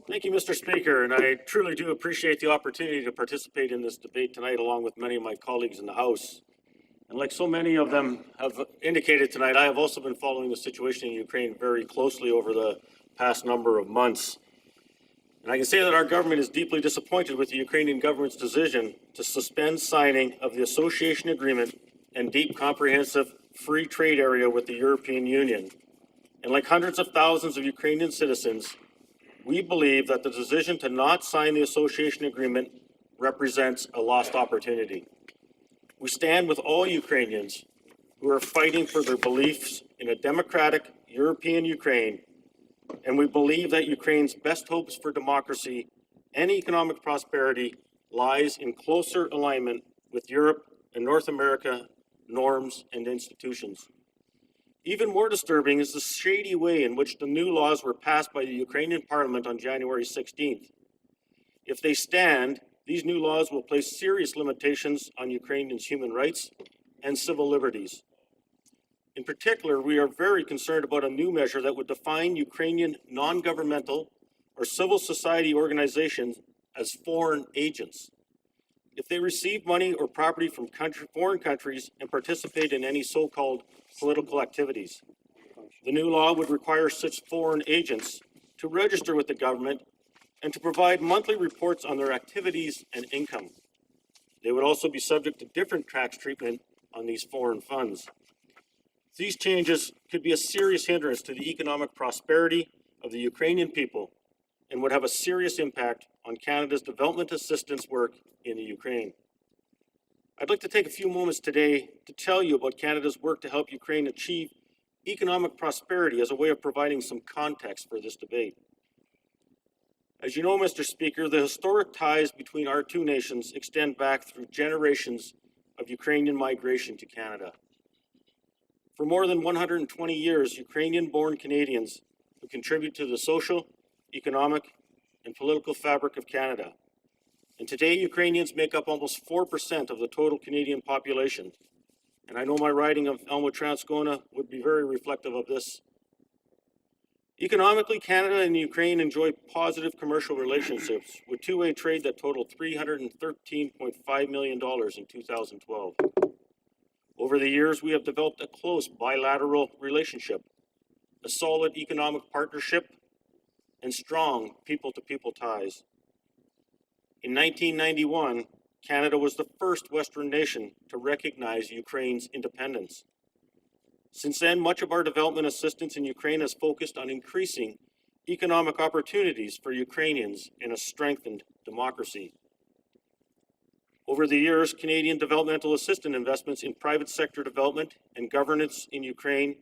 Thank you, Mr. Speaker, and I truly do appreciate the opportunity to participate in this debate tonight along with many of my colleagues in the House. And like so many of them have indicated tonight, I have also been following the situation in Ukraine very closely over the past number of months. And I can say that our government is deeply disappointed with the Ukrainian government's decision to suspend signing of the association agreement and deep comprehensive free trade area with the European Union. And like hundreds of thousands of Ukrainian citizens, we believe that the decision to not sign the association agreement represents a lost opportunity. We stand with all Ukrainians who are fighting for their beliefs in a democratic European Ukraine, and we believe that Ukraine's best hopes for democracy and economic prosperity lies in closer alignment with Europe and North America norms and institutions. Even more disturbing is the shady way in which the new laws were passed by the Ukrainian parliament on January 16th. If they stand, these new laws will place serious limitations on Ukrainians' human rights and civil liberties. In particular, we are very concerned about a new measure that would define Ukrainian non-governmental or civil society organizations as foreign agents. If they receive money or property from foreign countries and participate in any so-called political activities. The new law would require such foreign agents to register with the government and to provide monthly reports on their activities and income. They would also be subject to different tax treatment on these foreign funds. These changes could be a serious hindrance to the economic prosperity of the Ukrainian people and would have a serious impact on Canada's development assistance work in the Ukraine. I'd like to take a few moments today to tell you about Canada's work to help Ukraine achieve economic prosperity as a way of providing some context for this debate. As you know, Mr. Speaker, the historic ties between our two nations extend back through generations of Ukrainian migration to Canada. For more than 120 years, Ukrainian-born Canadians who contribute to the social, economic, and political fabric of Canada. And today, Ukrainians make up almost 4% of the total Canadian population. And I know my riding of Elmwood Transcona would be very reflective of this. Economically, Canada and Ukraine enjoy positive commercial relationships with two-way trade that totaled $313.5 million in 2012. Over the years, we have developed a close bilateral relationship, a solid economic partnership, and strong people-to-people ties. In 1991, Canada was the first Western nation to recognize Ukraine's independence. Since then, much of our development assistance in Ukraine has focused on increasing economic opportunities for Ukrainians in a strengthened democracy. Over the years, Canadian developmental assistance investments in private sector development and governance in Ukraine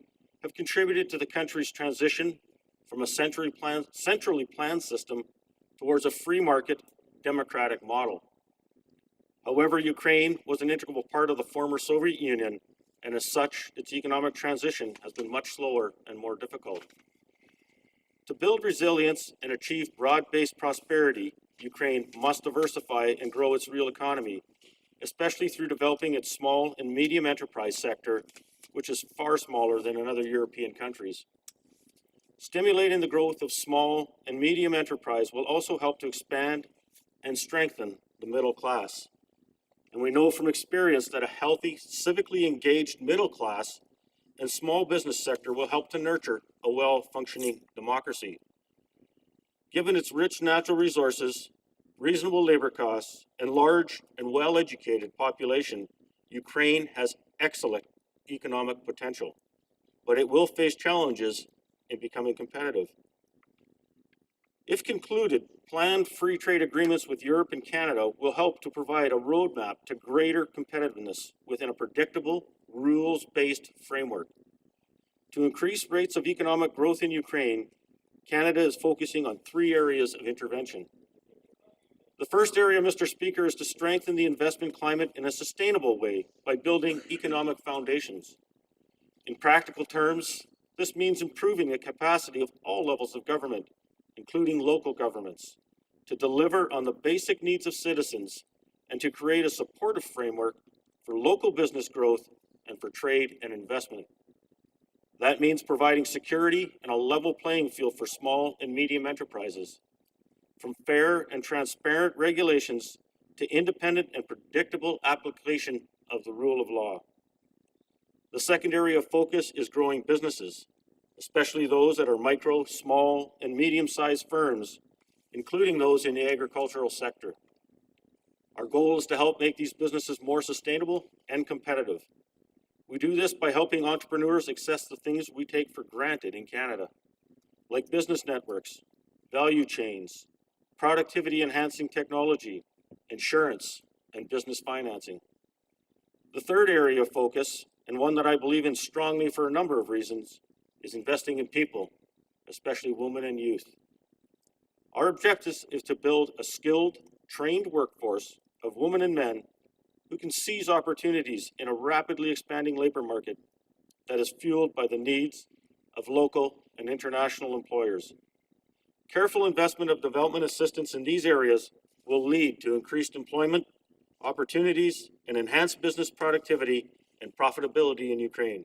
have contributed to the country's transition from a centrally planned system towards a free market democratic model. However, Ukraine was an integral part of the former Soviet Union, and as such, its economic transition has been much slower and more difficult. To build resilience and achieve broad-based prosperity, Ukraine must diversify and grow its real economy, especially through developing its small and medium enterprise sector, which is far smaller than in other European countries. Stimulating the growth of small and medium enterprise will also help to expand and strengthen the middle class. And we know from experience that a healthy, civically engaged middle class and small business sector will help to nurture a well-functioning democracy. Given its rich natural resources, reasonable labor costs, and large and well-educated population, Ukraine has excellent economic potential, but it will face challenges in becoming competitive. If concluded, planned free trade agreements with Europe and Canada will help to provide a roadmap to greater competitiveness within a predictable, rules-based framework. To increase rates of economic growth in Ukraine, Canada is focusing on 3 areas of intervention. The first area, Mr. Speaker, is to strengthen the investment climate in a sustainable way by building economic foundations. In practical terms, this means improving the capacity of all levels of government, including local governments, to deliver on the basic needs of citizens and to create a supportive framework for local business growth and for trade and investment. That means providing security and a level playing field for small and medium enterprises. from fair and transparent regulations to independent and predictable application of the rule of law. The second area of focus is growing businesses, especially those that are micro, small, and medium-sized firms, including those in the agricultural sector. Our goal is to help make these businesses more sustainable and competitive. We do this by helping entrepreneurs access the things we take for granted in Canada, like business networks, value chains, productivity-enhancing technology, insurance, and business financing. The third area of focus, and one that I believe in strongly for a number of reasons, is investing in people, especially women and youth. Our objective is to build a skilled, trained workforce of women and men who can seize opportunities in a rapidly expanding labor market that is fueled by the needs of local and international employers. Careful investment of development assistance in these areas will lead to increased employment, opportunities, and enhanced business productivity and profitability in Ukraine,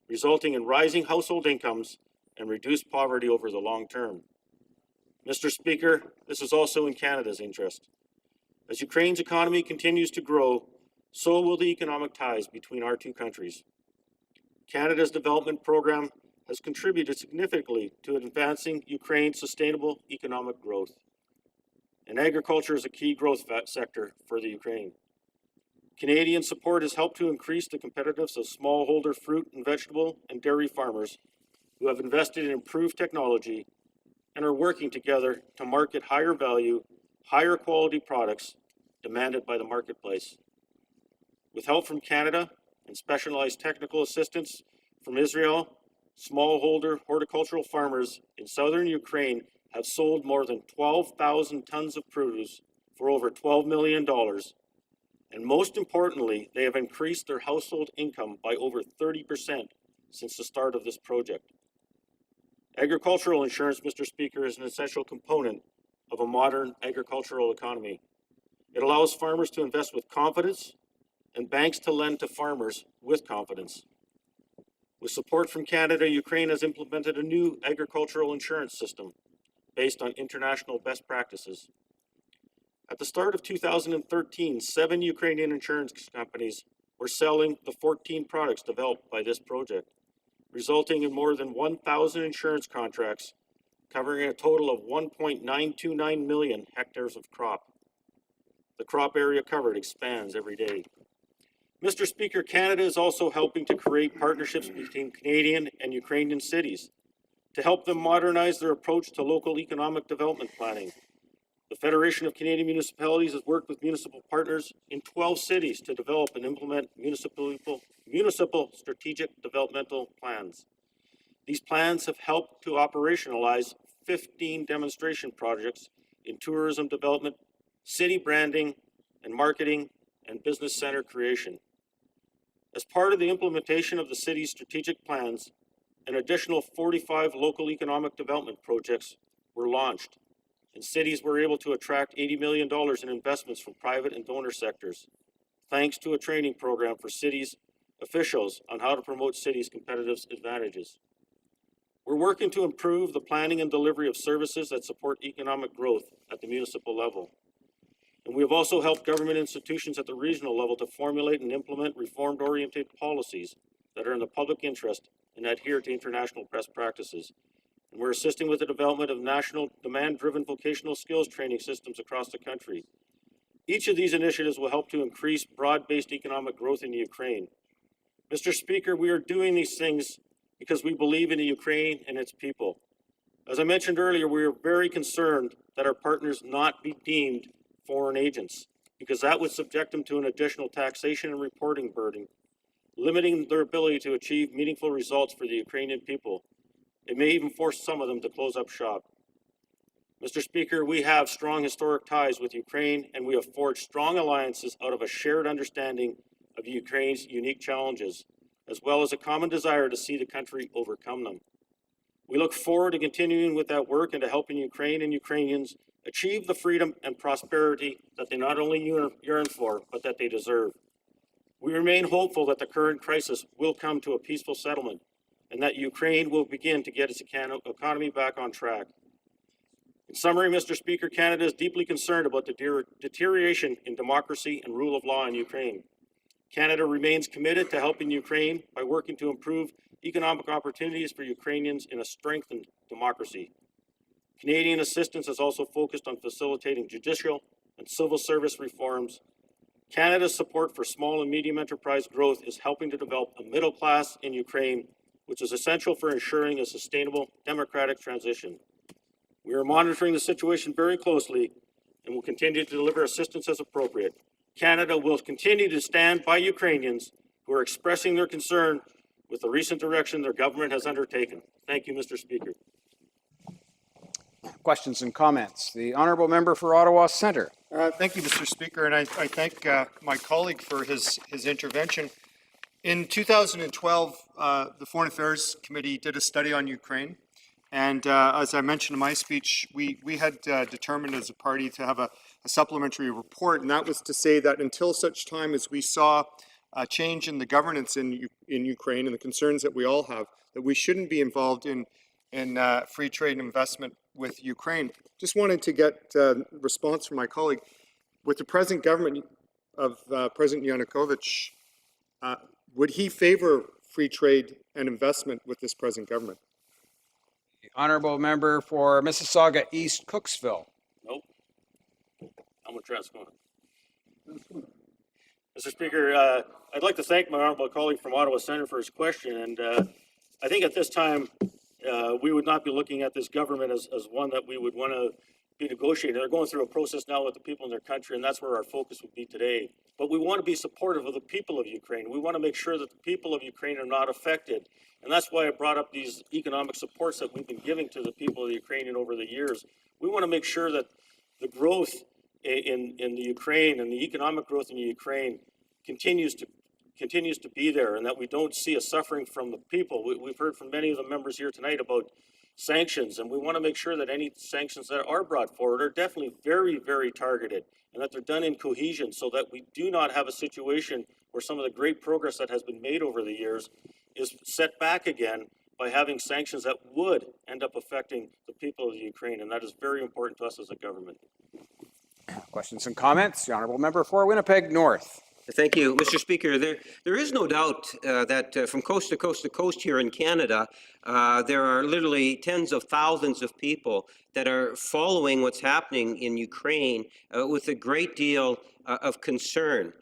resulting in rising household incomes and reduced poverty over the long term. Mr. Speaker, this is also in Canada's interest. As Ukraine's economy continues to grow, so will the economic ties between our two countries. Canada's development program has contributed significantly to advancing Ukraine's sustainable economic growth. And agriculture is a key growth sector for the Ukraine. Canadian support has helped to increase the competitiveness of smallholder fruit and vegetable and dairy farmers who have invested in improved technology and are working together to market higher value, higher quality products demanded by the marketplace. With help from Canada and specialized technical assistance from Israel, smallholder horticultural farmers in southern Ukraine have sold more than 12,000 tons of produce for over $12 million. And most importantly, they have increased their household income by over 30% since the start of this project. Agricultural insurance, Mr. Speaker, is an essential component of a modern agricultural economy. It allows farmers to invest with confidence and banks to lend to farmers with confidence. With support from Canada, Ukraine has implemented a new agricultural insurance system based on international best practices. At the start of 2013, 7 Ukrainian insurance companies were selling the 14 products developed by this project, resulting in more than 1,000 insurance contracts covering a total of 1.929 million hectares of crop. The crop area covered expands every day. Mr. Speaker, Canada is also helping to create partnerships between Canadian and Ukrainian cities to help them modernize their approach to local economic development planning. The Federation of Canadian Municipalities has worked with municipal partners in 12 cities to develop and implement municipal strategic developmental plans. These plans have helped to operationalize 15 demonstration projects in tourism development, city branding and marketing, and business center creation. As part of the implementation of the city's strategic plans, an additional 45 local economic development projects were launched, and cities were able to attract $80 million in investments from private and donor sectors, thanks to a training program for cities officials on how to promote cities' competitive advantages. We're working to improve the planning and delivery of services that support economic growth at the municipal level. And we have also helped government institutions at the regional level to formulate and implement reform-oriented policies that are in the public interest and adhere to international best practices. And we're assisting with the development of national demand-driven vocational skills training systems across the country. Each of these initiatives will help to increase broad-based economic growth in Ukraine. Mr. Speaker, we are doing these things because we believe in the Ukraine and its people. As I mentioned earlier, we are very concerned that our partners not be deemed foreign agents, because that would subject them to an additional taxation and reporting burden, limiting their ability to achieve meaningful results for the Ukrainian people. It may even force some of them to close up shop. Mr. Speaker, we have strong historic ties with Ukraine, and we have forged strong alliances out of a shared understanding of Ukraine's unique challenges, as well as a common desire to see the country overcome them. We look forward to continuing with that work and to helping Ukraine and Ukrainians achieve the freedom and prosperity that they not only yearn for, but that they deserve. We remain hopeful that the current crisis will come to a peaceful settlement and that Ukraine will begin to get its economy back on track. In summary, Mr. Speaker, Canada is deeply concerned about the deterioration in democracy and rule of law in Ukraine. Canada remains committed to helping Ukraine by working to improve economic opportunities for Ukrainians in a strengthened democracy. Canadian assistance is also focused on facilitating judicial and civil service reforms. Canada's support for small and medium enterprise growth is helping to develop a middle class in Ukraine, which is essential for ensuring a sustainable democratic transition. We are monitoring the situation very closely and will continue to deliver assistance as appropriate. Canada will continue to stand by Ukrainians who are expressing their concern with the recent direction their government has undertaken. Thank you, Mr. Speaker. Questions and comments. The honourable member for Ottawa Centre. Thank you, Mr. Speaker, and I thank my colleague for his intervention. In 2012, the Foreign Affairs Committee did a study on Ukraine, and as I mentioned in my speech, we had determined as a party to have a supplementary report, and that was to say that until such time as we saw a change in the governance in Ukraine and the concerns that we all have, that we shouldn't be involved in free trade and investment with Ukraine. Just wanted to get a response from my colleague. With the present government of President Yanukovych, would he favor free trade and investment with this present government? The honourable member for Mississauga East Cooksville. Nope. I'm with Transcona. Mr. Speaker, I'd like to thank my honourable colleague from Ottawa Centre for his question, and I think at this time we would not be looking at this government as one that we would want to be negotiating. They're going through a process now with the people in their country, and that's where our focus would be today. But we want to be supportive of the people of Ukraine. We want to make sure that the people of Ukraine are not affected. And that's why I brought up these economic supports that we've been giving to the people of Ukraine over the years. We want to make sure that the growth in the Ukraine and the economic growth in the Ukraine continues to be there, and that we don't see a suffering from the people. We've heard from many of the members here tonight about sanctions, and we want to make sure that any sanctions that are brought forward are definitely very, very targeted, and that they're done in cohesion so that we do not have a situation where some of the great progress that has been made over the years is set back again by having sanctions that would end up affecting the people of the Ukraine, and that is very important to us as a government. Questions and comments. The honourable member for Winnipeg North. Thank you, Mr. Speaker. There is no doubt that from coast to coast to coast here in Canada, there are literally tens of thousands of people that are following what's happening in Ukraine with a great deal of concern.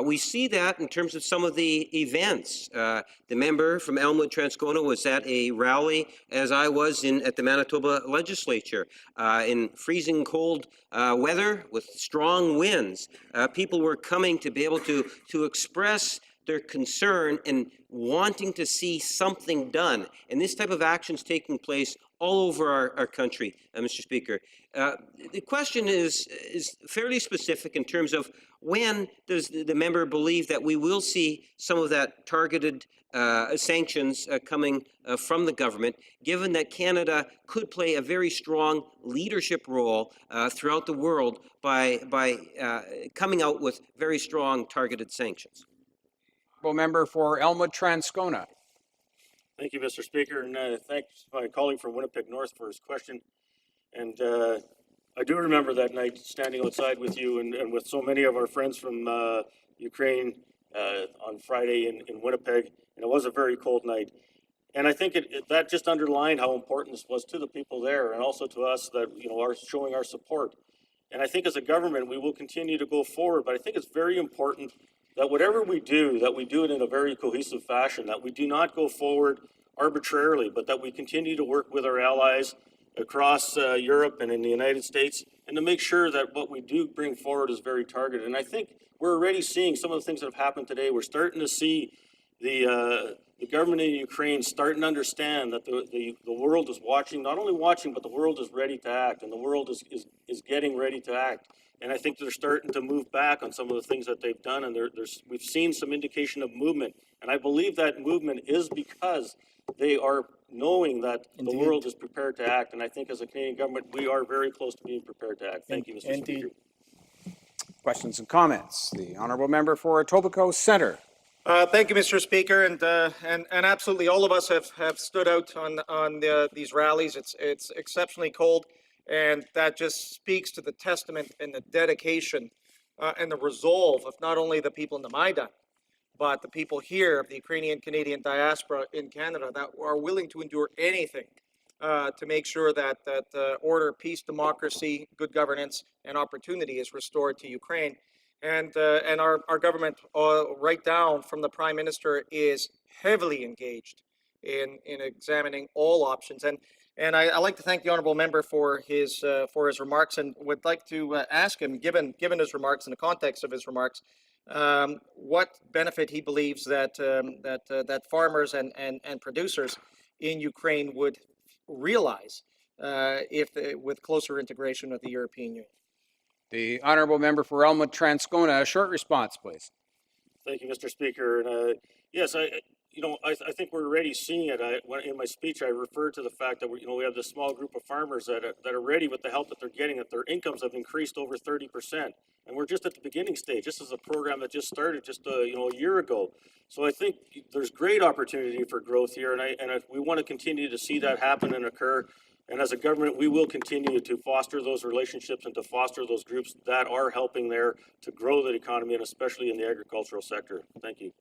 We see that in terms of some of the events. The member from Elmwood, Transcona, was at a rally, as I was at the Manitoba legislature, in freezing cold weather with strong winds. People were coming to be able to express their concern and wanting to see something done. And this type of action is taking place all over our country, Mr. Speaker. The question is fairly specific in terms of when does the member believe that we will see some of that targeted sanctions coming from the government, given that Canada could play a very strong leadership role throughout the world by coming out with very strong targeted sanctions? Member for Elmwood Transcona. Thank you, Mr. Speaker, and thanks my colleague from Winnipeg North for his question. And I do remember that night standing outside with you and with so many of our friends from Ukraine on Friday in Winnipeg, and it was a very cold night. And I think that just underlined how important this was to the people there, and also to us that are showing our support. And I think as a government, we will continue to go forward, but I think it's very important that whatever we do, that we do it in a very cohesive fashion, that we do not go forward arbitrarily, but that we continue to work with our allies across Europe and in the United States, and to make sure that what we do bring forward is very targeted. And I think we're already seeing some of the things that have happened today. We're starting to see the government in Ukraine starting to understand that the world is watching, not only watching, but the world is ready to act, and the world is getting ready to act. And I think they're starting to move back on some of the things that they've done, and we've seen some indication of movement. And I believe that movement is because they are knowing that the world is prepared to act. And I think as a Canadian government, we are very close to being prepared to act. Thank you, Mr. Speaker. Questions and comments. The honourable member for Etobicoke Centre. Thank you, Mr. Speaker, and absolutely all of us have stood out on these rallies. It's exceptionally cold, And that just speaks to the testament and the dedication and the resolve of not only the people in the Maidan, but the people here of the Ukrainian Canadian diaspora in Canada that are willing to endure anything to make sure that order, peace, democracy, good governance, and opportunity is restored to Ukraine. And our government, right down from the Prime Minister, is heavily engaged in examining all options. And I'd like to thank the honourable member for his remarks, and would like to ask him, given his remarks in the context of his remarks, what benefit he believes that farmers and producers in Ukraine would realize with closer integration with the European Union. The honourable member for Elmwood Transcona, a short response, please. Thank you, Mr. Speaker. And yes, I think we're already seeing it. In my speech, I referred to the fact that we have this small group of farmers that are ready with the help that they're getting, that their incomes have increased over 30%. And we're just at the beginning stage. This is a program that just started just a year ago. So I think there's great opportunity for growth here, and we want to continue to see that happen and occur. And as a government, we will continue to foster those relationships and to foster those groups that are helping there to grow the economy, and especially in the agricultural sector. Thank you.